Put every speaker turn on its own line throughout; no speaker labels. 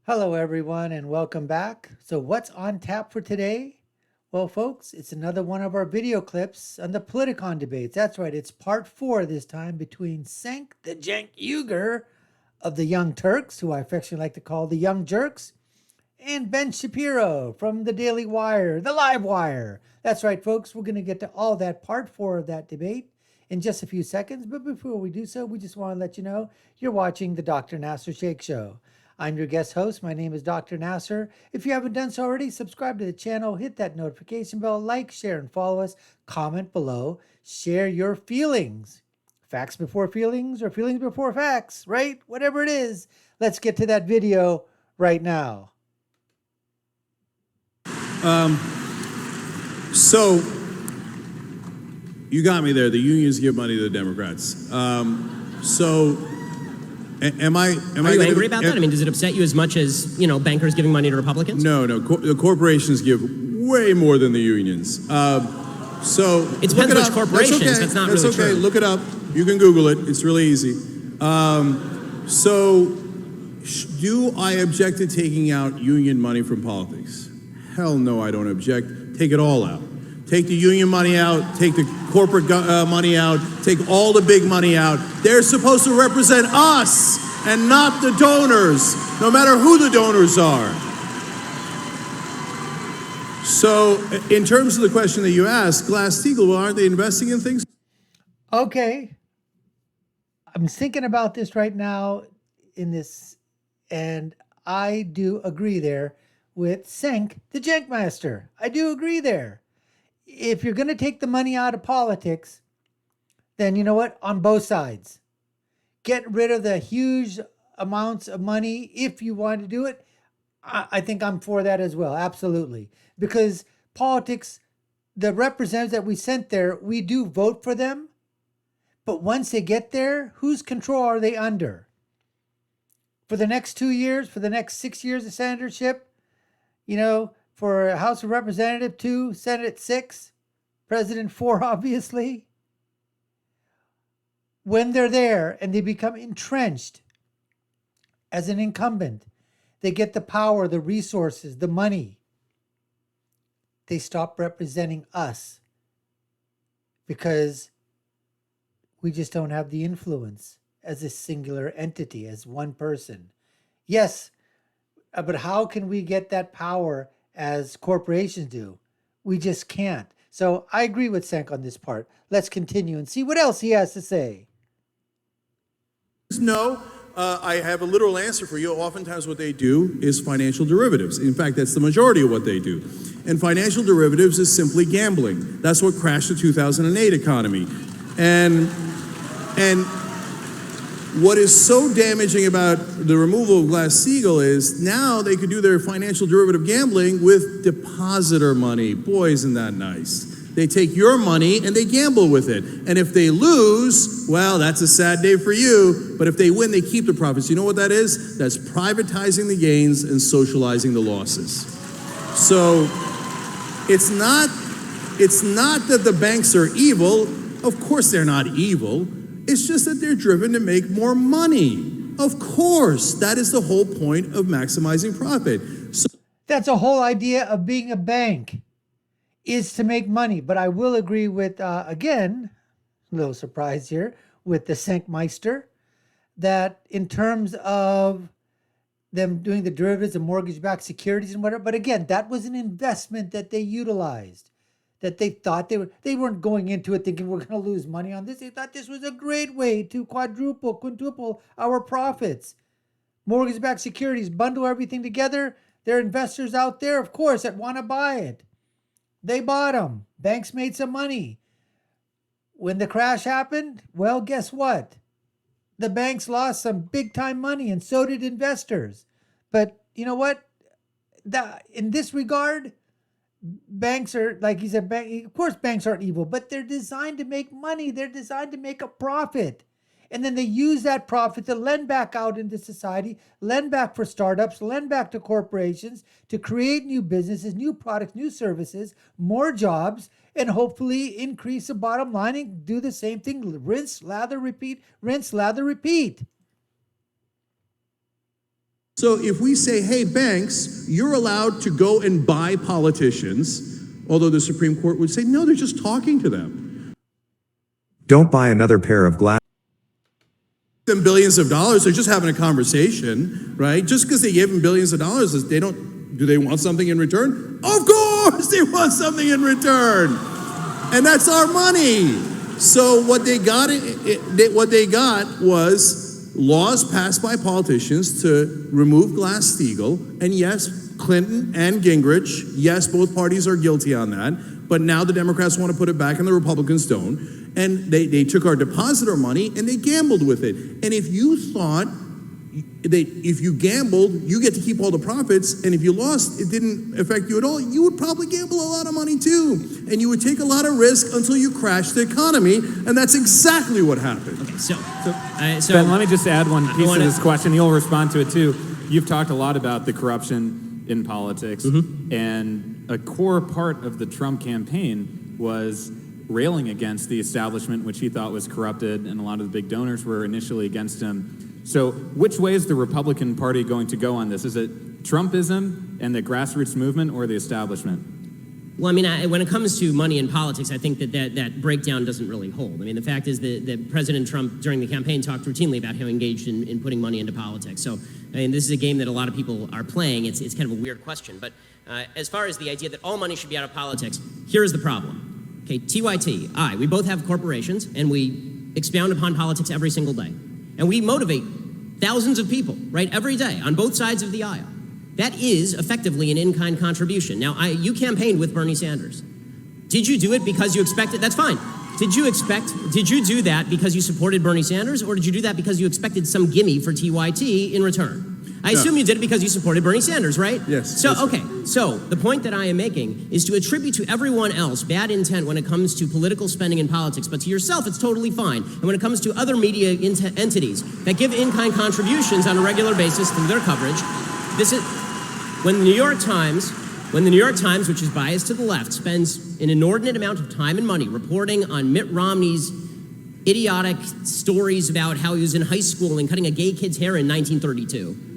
Hello, everyone, and welcome back. So, what's on tap for today? Well, folks, it's another one of our video clips on the Politicon debates. That's right, it's part four this time between Cenk the Cenk Uygur of the Young Turks, who I affectionately like to call the Young Jerks, and Ben Shapiro from the Daily Wire, the Live Wire. That's right, folks, we're going to get to all that part four of that debate in just a few seconds. But before we do so, we just want to let you know you're watching the Dr. Nasir Shaikh Show. I'm your guest host. My name is Dr. Nasir. If you haven't done so already, subscribe to the channel, hit that notification bell, like, share, and follow us. Comment below. Share your feelings. Facts before feelings or feelings before facts, right? Whatever it is. Let's get to that video right now.
So you got me there. The unions give money to the Democrats. Am I
Are you angry about that? I mean, does it upset you as much as, bankers giving money to Republicans?
No. The corporations give way more than the unions. So
it depends which corporations. That's not really
okay.
true.
Look it up. You can Google it. It's really easy. Do I object to taking out union money from politics? Hell no, I don't object. Take it all out. Take the union money out, take the corporate money out, take all the big money out. They're supposed to represent us and not the donors, no matter who the donors are. So in terms of the question that you asked, Glass-Steagall, well, aren't they investing in things?
Okay. I'm thinking about this right now in this, and I do agree there with Cenk the Jankmaster. I do agree there. If you're going to take the money out of politics, then you know what? On both sides. Get rid of the huge amounts of money if you want to do it. I think I'm for that as well. Absolutely. Because politics, the representatives that we sent there, we do vote for them. But once they get there, whose control are they under? For the next 2 years, for the next 6 years of senatorship, for House of Representative 2, Senate 6, President 4, obviously. When they're there and they become entrenched as an incumbent, they get the power, the resources, the money. They stop representing us because we just don't have the influence as a singular entity, as one person. Yes, but how can we get that power as corporations do? We just can't. So I agree with Cenk on this part. Let's continue and see what else he has to say.
No, I have a literal answer for you. Oftentimes what they do is financial derivatives. In fact, that's the majority of what they do. And financial derivatives is simply gambling. That's what crashed the 2008 economy. And what is so damaging about the removal of Glass-Steagall is now they could do their financial derivative gambling with depositor money. Boy, isn't that nice. They take your money and they gamble with it. And if they lose, well, that's a sad day for you. But if they win, they keep the profits. You know what that is? That's privatizing the gains and socializing the losses. So it's not that the banks are evil. Of course they're not evil. It's just that they're driven to make more money. Of course, that is the whole point of maximizing profit. So
that's the whole idea of being a bank, is to make money. But I will agree with, again, a little surprise here, with the Senkmeister, that in terms of them doing the derivatives and mortgage-backed securities and whatever, but again, that was an investment that they utilized. That they thought they weren't going into it thinking we're going to lose money on this. They thought this was a great way to quintuple our profits. Mortgage-backed securities, bundle everything together. There are investors out there, of course, that want to buy it. They bought them. Banks made some money. When the crash happened, well, guess what? The banks lost some big-time money, and so did investors. But you know what? In this regard, banks are, like he said, of course banks aren't evil, but they're designed to make money. They're designed to make a profit. And then they use that profit to lend back out into society, lend back for startups, lend back to corporations, to create new businesses, new products, new services, more jobs, and hopefully increase the bottom line and do the same thing. Rinse, lather, repeat, rinse, lather, repeat.
So if we say, hey, banks, you're allowed to go and buy politicians, although the Supreme Court would say, no, they're just talking to them.
Don't buy another pair of glasses.
Them billions of dollars, they're just having a conversation, right? Just because they gave them billions of dollars, do they want something in return? Of course they want something in return. And that's our money. So what they got was laws passed by politicians to remove Glass-Steagall, and yes, Clinton and Gingrich, yes, both parties are guilty on that, but now the Democrats want to put it back and the Republicans don't, and they took our depositor money and they gambled with it. And if you thought that if you gambled, you get to keep all the profits, and if you lost, it didn't affect you at all, you would probably gamble a lot of money too, and you would take a lot of risk until you crash the economy, and that's exactly what happened.
Okay, so
Ben, let me just add one piece to this question. You'll respond to it too. You've talked a lot about the corruption in politics, and a core part of the Trump campaign was railing against the establishment, which he thought was corrupted, and a lot of the big donors were initially against him. So which way is the Republican Party going to go on this? Is it Trumpism and the grassroots movement, or the establishment?
Well, I mean, when it comes to money in politics, I think that breakdown doesn't really hold. I mean, the fact is that President Trump, during the campaign, talked routinely about how he engaged in putting money into politics. So, I mean, this is a game that a lot of people are playing. It's kind of a weird question. But as far as the idea that all money should be out of politics, here's the problem. Okay, TYT, we both have corporations, and we expound upon politics every single day. And we motivate thousands of people, right, every day on both sides of the aisle. That is effectively an in-kind contribution. Now, you campaigned with Bernie Sanders. Did you do it because you expected? That's fine. Did you do that because you supported Bernie Sanders, or did you do that because you expected some gimme for TYT in return? I assume you did it because you supported Bernie Sanders, right?
Yes.
So, okay. So the point that I am making is to attribute to everyone else bad intent when it comes to political spending in politics, but to yourself, it's totally fine. And when it comes to other media entities that give in-kind contributions on a regular basis through their coverage, this is when the New York Times, which is biased to the left, spends an inordinate amount of time and money reporting on Mitt Romney's idiotic stories about how he was in high school and cutting a gay kid's hair in 1932.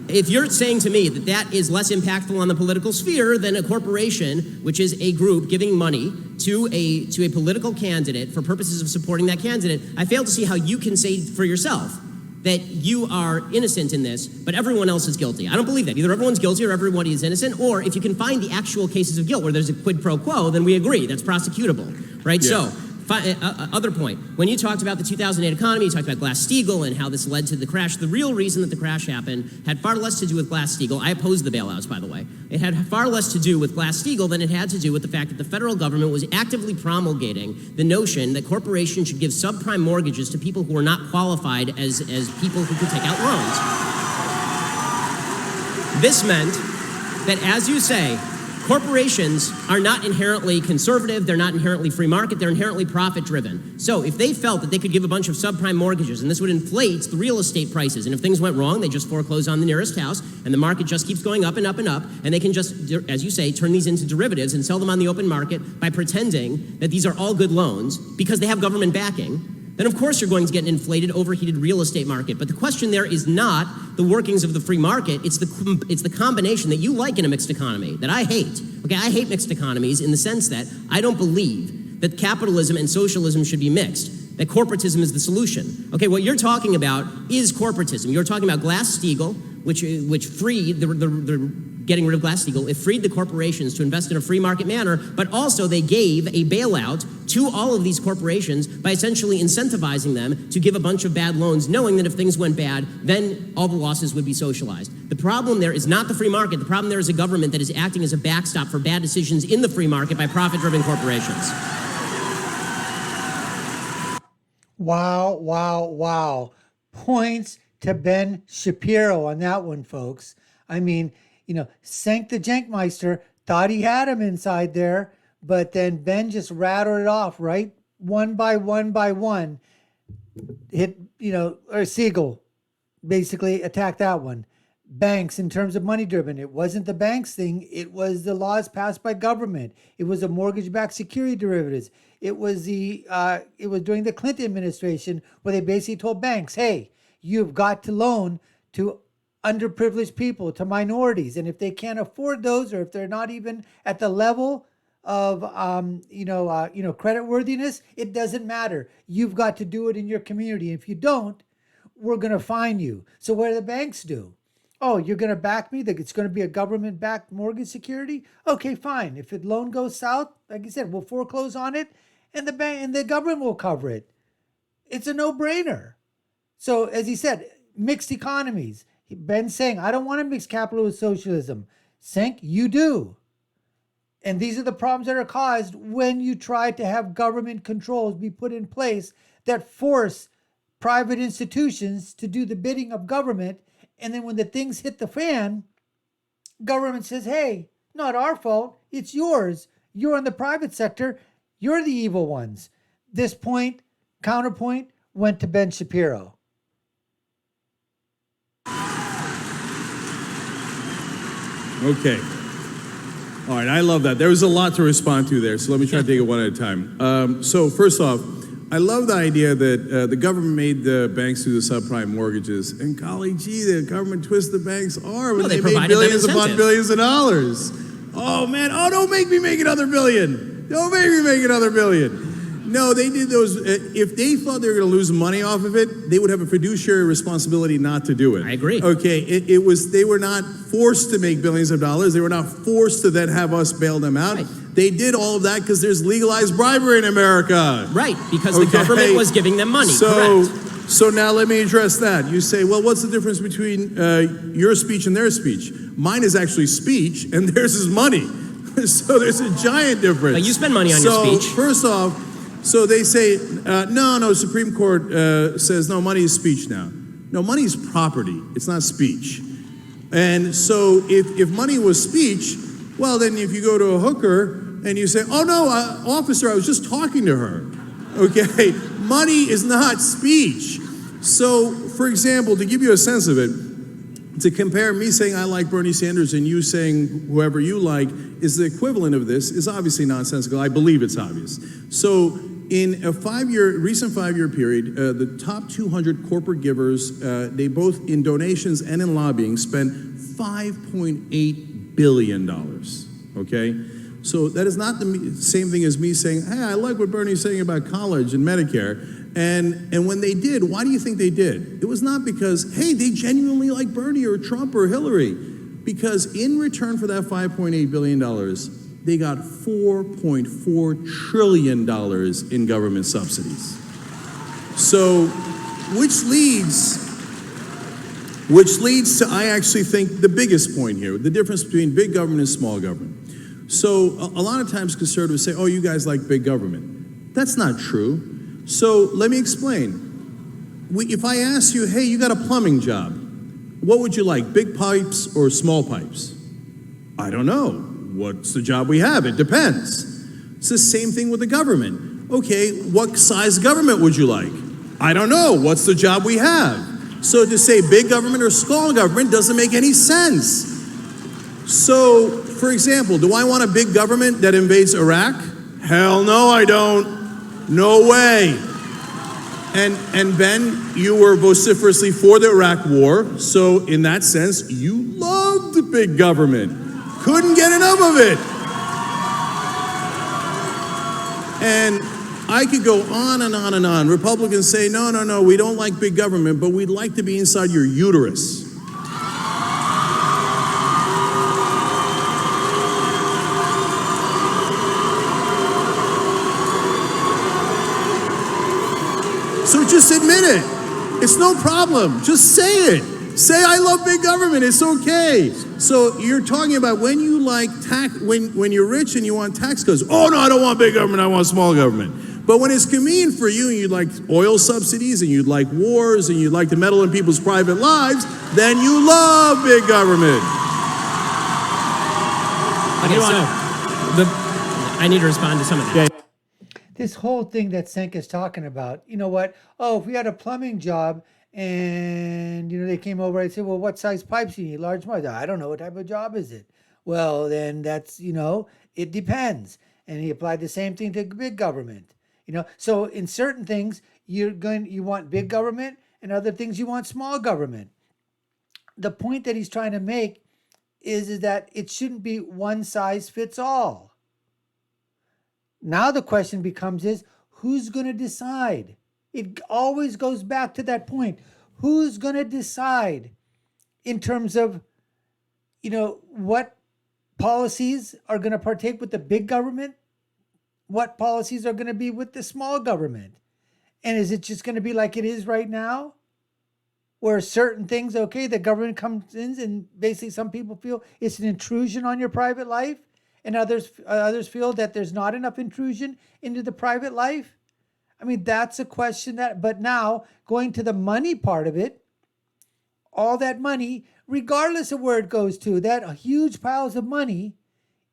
If you're saying to me that that is less impactful on the political sphere than a corporation, which is a group giving money to a political candidate for purposes of supporting that candidate, I fail to see how you can say for yourself that you are innocent in this, but everyone else is guilty. I don't believe that. Either everyone's guilty or everybody is innocent, or if you can find the actual cases of guilt where there's a quid pro quo, then we agree. That's prosecutable, right?
Yeah.
So, other point, when you talked about the 2008 economy, you talked about Glass-Steagall and how this led to the crash. The real reason that the crash happened had far less to do with Glass-Steagall. I opposed the bailouts, by the way. It had far less to do with Glass-Steagall than it had to do with the fact that the federal government was actively promulgating the notion that corporations should give subprime mortgages to people who are not qualified as people who could take out loans. This meant that, as you say, corporations are not inherently conservative, they're not inherently free market, they're inherently profit-driven. So if they felt that they could give a bunch of subprime mortgages and this would inflate the real estate prices, and if things went wrong, they just foreclose on the nearest house, and the market just keeps going up and up and up, and they can just, as you say, turn these into derivatives and sell them on the open market by pretending that these are all good loans because they have government backing, then of course you're going to get an inflated, overheated real estate market. But the question there is not the workings of the free market, it's the combination that you like in a mixed economy, that I hate. Okay, I hate mixed economies in the sense that I don't believe that capitalism and socialism should be mixed, that corporatism is the solution. Okay, what you're talking about is corporatism. You're talking about Glass-Steagall, which freed getting rid of Glass-Steagall. It freed the corporations to invest in a free market manner, but also they gave a bailout to all of these corporations by essentially incentivizing them to give a bunch of bad loans, knowing that if things went bad, then all the losses would be socialized. The problem there is not the free market. The problem there is a government that is acting as a backstop for bad decisions in the free market by profit-driven corporations.
Wow. Points to Ben Shapiro on that one, folks. I mean, Cenk the Jankmeister thought he had him inside there, but then Ben just rattled it off, right? One by one. Hit, or Siegel basically attacked that one. Banks, in terms of money driven, it wasn't the banks thing. It was the laws passed by government. It was the mortgage-backed security derivatives. It was during the Clinton administration where they basically told banks, hey, you've got to loan to underprivileged people, to minorities. And if they can't afford those, or if they're not even at the level of credit worthiness, it doesn't matter. You've got to do it in your community. If you don't, we're going to fine you. So what do the banks do? Oh, you're going to back me? That it's going to be a government-backed mortgage security? Okay, fine. If the loan goes south, like you said, we'll foreclose on it, and the bank and the government will cover it. It's a no-brainer. So, as he said, mixed economies. Ben's saying, I don't want to mix capital with socialism. Cenk, you do. And these are the problems that are caused when you try to have government controls be put in place that force private institutions to do the bidding of government. And then when the things hit the fan, government says, hey, not our fault. It's yours. You're in the private sector. You're the evil ones. This counterpoint, went to Ben Shapiro.
Okay. All right, I love that. There was a lot to respond to there, so let me try to take it one at a time. So first off, I love the idea that the government made the banks do the subprime mortgages, and golly gee, the government twisted the banks' arm when they made billions upon billions of dollars. Oh man, don't make me make another billion. Don't make me make another billion. No, they did those. If they thought they were going to lose money off of it, they would have a fiduciary responsibility not to do it.
I agree.
Okay, it was, they were not forced to make billions of dollars. They were not forced to then have us bail them out.
Right.
They did all of that because there's legalized bribery in America.
Right, because the government was giving them money. Correct.
So now let me address that. You say, well, what's the difference between your speech and their speech? Mine is actually speech, and theirs is money. So there's a giant difference.
But you spend money on your speech.
First off, so they say, no, Supreme Court says, no, money is speech now. No, money is property. It's not speech. And so if money was speech, well, then if you go to a hooker and you say, oh, no, officer, I was just talking to her. Okay, money is not speech. So, for example, to give you a sense of it, to compare me saying I like Bernie Sanders and you saying whoever you like is the equivalent of this is obviously nonsensical. I believe it's obvious. So in a recent five-year period, the top 200 corporate givers, they both in donations and in lobbying spent $5.8 billion, okay? So that is not the same thing as me saying, hey, I like what Bernie's saying about college and Medicare. And when they did, why do you think they did? It was not because, hey, they genuinely like Bernie or Trump or Hillary. Because in return for that $5.8 billion, they got $4.4 trillion in government subsidies. So, which leads to, I actually think, the biggest point here, the difference between big government and small government. So a lot of times conservatives say, oh, you guys like big government. That's not true. So let me explain. If I ask you, hey, you got a plumbing job, what would you like, big pipes or small pipes? I don't know. What's the job we have? It depends. It's the same thing with the government. Okay, what size government would you like? I don't know. What's the job we have? So to say big government or small government doesn't make any sense. So, for example, do I want a big government that invades Iraq? Hell no, I don't. No way. And Ben, you were vociferously for the Iraq war, so in that sense, you loved big government. Couldn't get enough of it. And I could go on and on and on. Republicans say, no, we don't like big government, but we'd like to be inside your uterus. So just admit it. It's no problem. Just say it. Say I love big government. It's okay. So you're talking about when you like tax, when you're rich and you want tax cuts. Oh no, I don't want big government. I want small government. But when it's convenient for you and you'd like oil subsidies and you'd like wars and you'd like to meddle in people's private lives, then you love big government.
Okay, I need to respond to some of that.
This whole thing that Cenk is talking about, you know what? Oh, if we had a plumbing job and, they came over, I'd say, well, what size pipes do you need? Large pipes? I don't know. What type of job is it? Well, then that's, it depends. And he applied the same thing to big government. So in certain things, you want big government, and other things you want small government. the point that he's trying to make is that it shouldn't be one size fits all. Now the question becomes is, who's going to decide? It always goes back to that point. Who's going to decide in terms of, what policies are going to partake with the big government? What policies are going to be with the small government? And is it just going to be like it is right now? Where certain things, the government comes in and basically some people feel it's an intrusion on your private life, and others feel that there's not enough intrusion into the private life. I mean, that's a question but now going to the money part of it, all that money, regardless of where it goes to, that huge piles of money,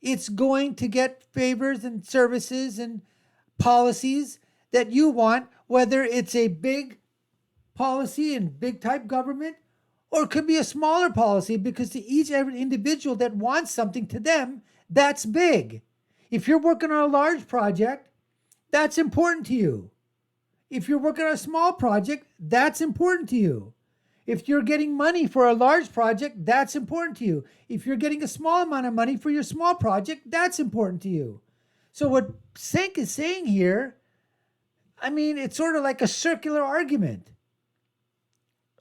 it's going to get favors and services and policies that you want, whether it's a big policy and big type government, or it could be a smaller policy, because to every individual that wants something to them, that's big. If you're working on a large project, that's important to you. If you're working on a small project, that's important to you. If you're getting money for a large project, that's important to you. If you're getting a small amount of money for your small project, that's important to you. So what Cenk is saying here, I mean, it's sort of like a circular argument.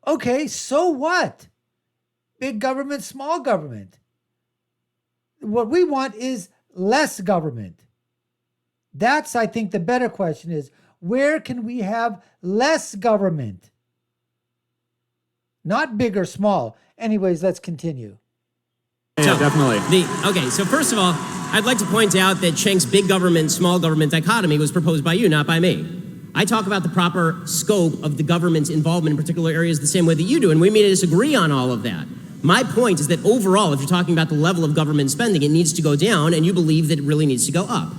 Okay, so what? Big government, small government. What we want is less government. That's, I think, the better question is, where can we have less government? Not big or small. Anyways, let's continue.
Yeah, definitely.
So first of all, I'd like to point out that Cenk's big government, small government dichotomy was proposed by you, not by me. I talk about the proper scope of the government's involvement in particular areas the same way that you do, and we may disagree on all of that. My point is that overall, if you're talking about the level of government spending, it needs to go down, and you believe that it really needs to go up.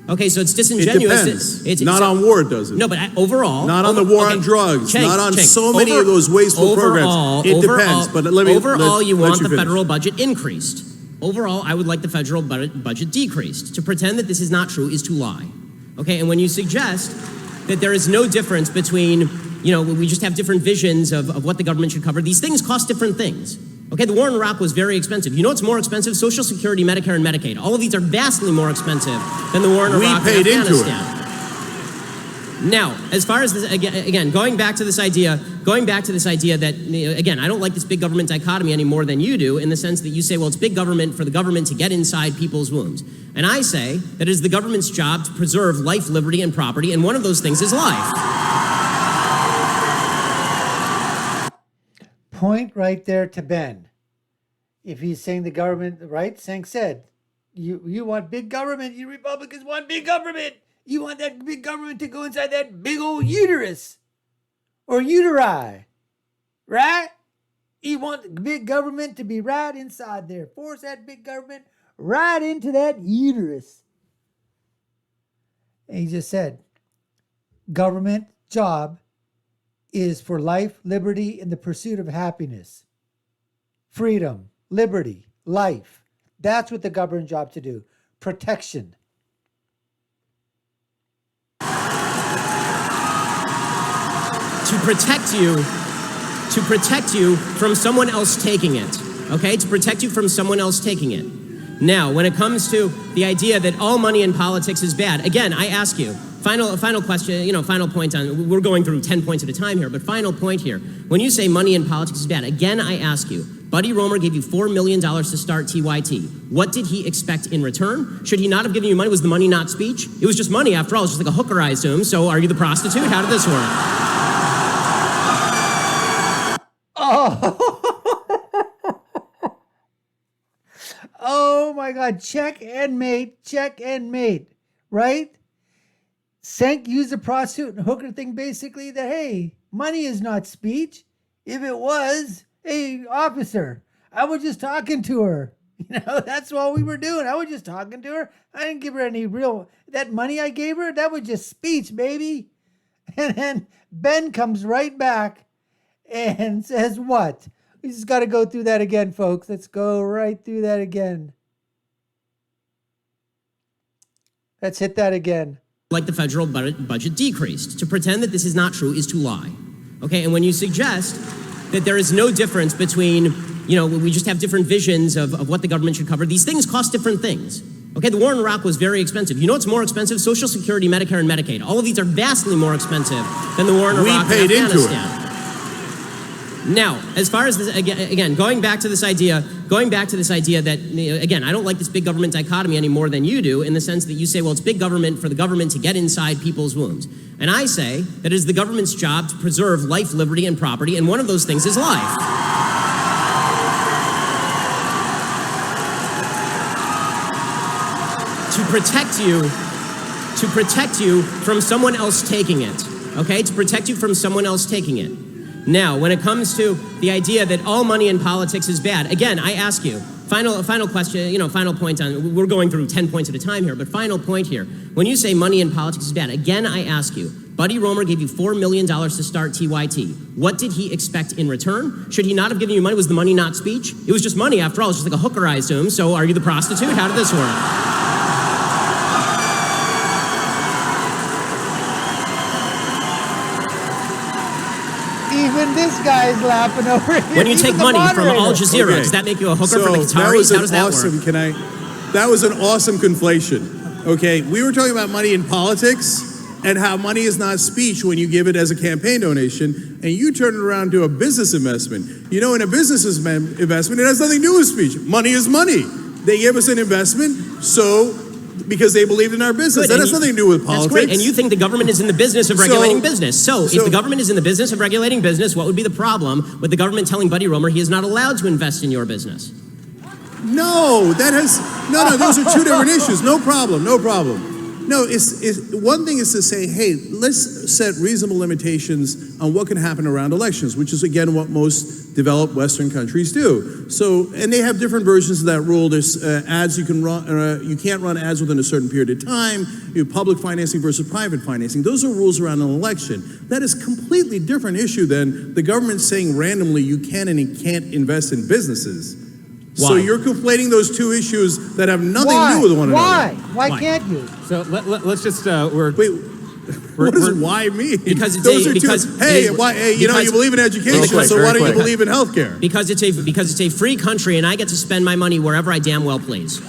Okay, so it's disingenuous.
It depends. Not on war, it doesn't.
No, but overall...
Not on the war on drugs. Not on so many of those wasteful programs. It depends, but let me...
Overall, you want the federal budget increased. Overall, I would like the federal budget decreased. To pretend that this is not true is to lie. Okay, and when you suggest that there is no difference between, we just have different visions of what the government should cover, these things cost different things. Okay, the war in Iraq was very expensive. You know what's more expensive? Social Security, Medicare, and Medicaid. All of these are vastly more expensive than the war in Iraq and Afghanistan. We paid into it. Now, as far as this, again, going back to this idea that, again, I don't like this big government dichotomy any more than you do, in the sense that you say, well, it's big government for the government to get inside people's wombs. And I say that it is the government's job to preserve life, liberty, and property, and one of those things is life.
Point right there to Ben. If he's saying the government, right? Cenk said, you want big government. You Republicans want big government. You want that big government to go inside that big old uterus or uteri, right? You want big government to be right inside there. Force that big government right into that uterus. And he just said, government job is for life, liberty, and the pursuit of happiness. Freedom, liberty, life. That's what the government job to do. Protection.
To protect you from someone else taking it. Okay? To protect you from someone else taking it. Now, when it comes to the idea that all money in politics is bad, again, I ask you, final question, final point on, we're going through 10 points at a time here, but final point here. When you say money in politics is bad, again, I ask you, Buddy Roemer gave you $4 million to start TYT. What did he expect in return? Should he not have given you money? Was the money not speech? It was just money, after all. It's just like a hooker, I assume. So are you the prostitute? How did this work?
Oh. Oh my God. Check and mate, right? Cenk used the prostitute and hooker thing basically that, hey, money is not speech. If it was, hey, officer, I was just talking to her. That's all we were doing. I was just talking to her. I didn't give her any that money I gave her, that was just speech, baby. And then Ben comes right back and says what? We just got to go through that again, folks. Let's go right through that again. Let's hit that again.
Like the federal budget decreased. To pretend that this is not true is to lie. Okay, and when you suggest that there is no difference between, we just have different visions of what the government should cover. These things cost different things. Okay, the war in Iraq was very expensive. You know what's more expensive? Social Security, Medicare, and Medicaid. All of these are vastly more expensive than the war in Iraq and Afghanistan. Now, as far as this, again, going back to this idea that, again, I don't like this big government dichotomy any more than you do, in the sense that you say, well, it's big government for the government to get inside people's wombs. And I say that it is the government's job to preserve life, liberty, and property, and one of those things is life. To protect you from someone else taking it, okay? To protect you from someone else taking it. Now, when it comes to the idea that all money in politics is bad, again, I ask you, final question, final point on, we're going through 10 points at a time here, but final point here. When you say money in politics is bad, again, I ask you, Buddy Roemer gave you $4 million to start TYT. What did he expect in return? Should he not have given you money? Was the money not speech? It was just money, after all. It's just like a hooker, I assume. So are you the prostitute? How did this work?
Even this guy's laughing over it.
When you take money from Al Jazeera, does that make you a hooker for the Qataris? How does that work?
That was an awesome conflation. Okay, we were talking about money in politics and how money is not speech when you give it as a campaign donation, and you turn it around to a business investment. You know, in a business investment, it has nothing to do with speech. Money is money. They gave us an investment, because they believed in our business. That has nothing to do with politics.
That's great. And you think the government is in the business of regulating business. So if the government is in the business of regulating business, what would be the problem with the government telling Buddy Roemer he is not allowed to invest in your business?
No, those are two different issues. No problem. No, it's one thing is to say, hey, let's set reasonable limitations on what can happen around elections, which is, again, what most developed Western countries do. So, and they have different versions of that rule. There's ads you can run, you can't run ads within a certain period of time, you have public financing versus private financing. Those are rules around an election. That is a completely different issue than the government saying randomly you can and you can't invest in businesses. Why? So you're conflating those two issues that have nothing to do with one another.
Why can't you?
So let's just
what does why mean?
Because it's
you believe in education, so why don't you believe in healthcare?
Because it's a free country, and I get to spend my money wherever I damn well please.
All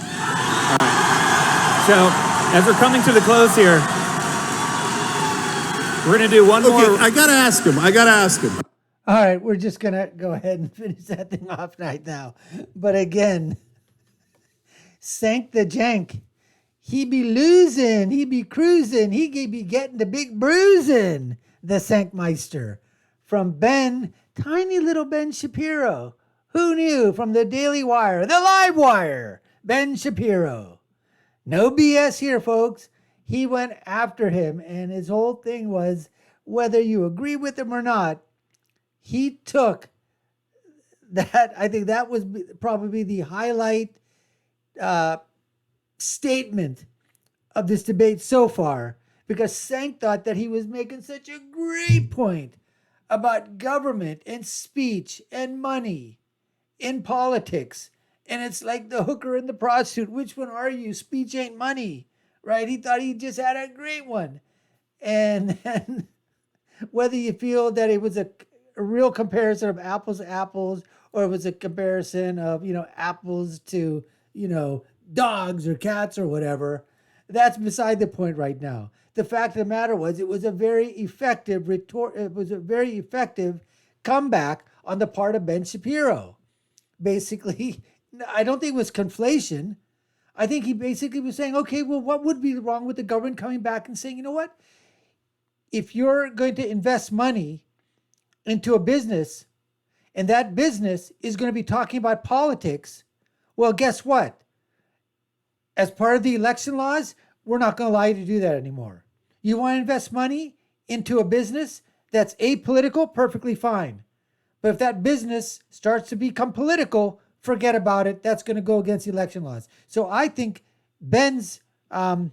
right. So as we're coming to the close here, we're going to do one more.
I gotta ask him.
All right, we're just going to go ahead and finish that thing off right now. But again, Cenk the Jank, he be losing, he be cruising, he be getting the big bruising, the Cenkmeister. From tiny little Ben Shapiro. Who knew? From the Daily Wire, the Live Wire, Ben Shapiro. No BS here, folks. He went after him, and his whole thing was, whether you agree with him or not, he took that. I think that was probably the highlight statement of this debate so far, because Cenk thought that he was making such a great point about government and speech and money in politics. And it's like the hooker and the prostitute. Which one are you? Speech ain't money, right? He thought he just had a great one. And whether you feel that it was a real comparison of apples to apples, or it was a comparison of, apples to, dogs or cats or whatever, that's beside the point right now. The fact of the matter was, it was a very effective comeback on the part of Ben Shapiro. Basically, I don't think it was conflation. I think he basically was saying, okay, well, what would be wrong with the government coming back and saying, you know what? If you're going to invest money into a business, and that business is going to be talking about politics, well, guess what? As part of the election laws, we're not going to allow you to do that anymore. You want to invest money into a business that's apolitical, perfectly fine. But if that business starts to become political, forget about it. That's going to go against the election laws. So I think Ben's, comeback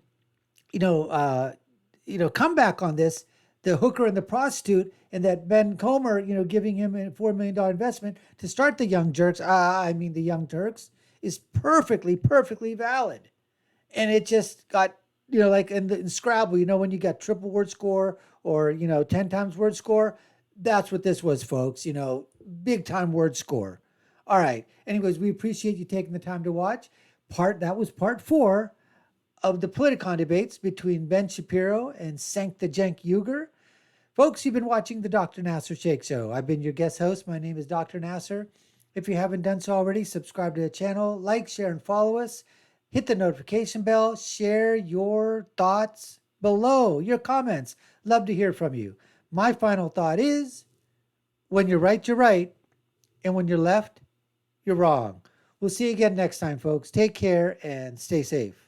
on this, the hooker and the prostitute, and that Ben Comer, giving him a $4 million investment to start the Young Turks, the Young Turks, is perfectly valid. And it just got, like in Scrabble, when you got triple word score or, 10 times word score, that's what this was, folks, big time word score. All right. Anyways, we appreciate you taking the time to watch. That was part 4 of the Politicon debates between Ben Shapiro and Cenk Uygur. Folks, you've been watching the Dr. Nasir Shaikh Show. I've been your guest host. My name is Dr. Nasir. If you haven't done so already, subscribe to the channel, like, share, and follow us. Hit the notification bell. Share your thoughts below, your comments. Love to hear from you. My final thought is, when you're right, you're right. And when you're left, you're wrong. We'll see you again next time, folks. Take care and stay safe.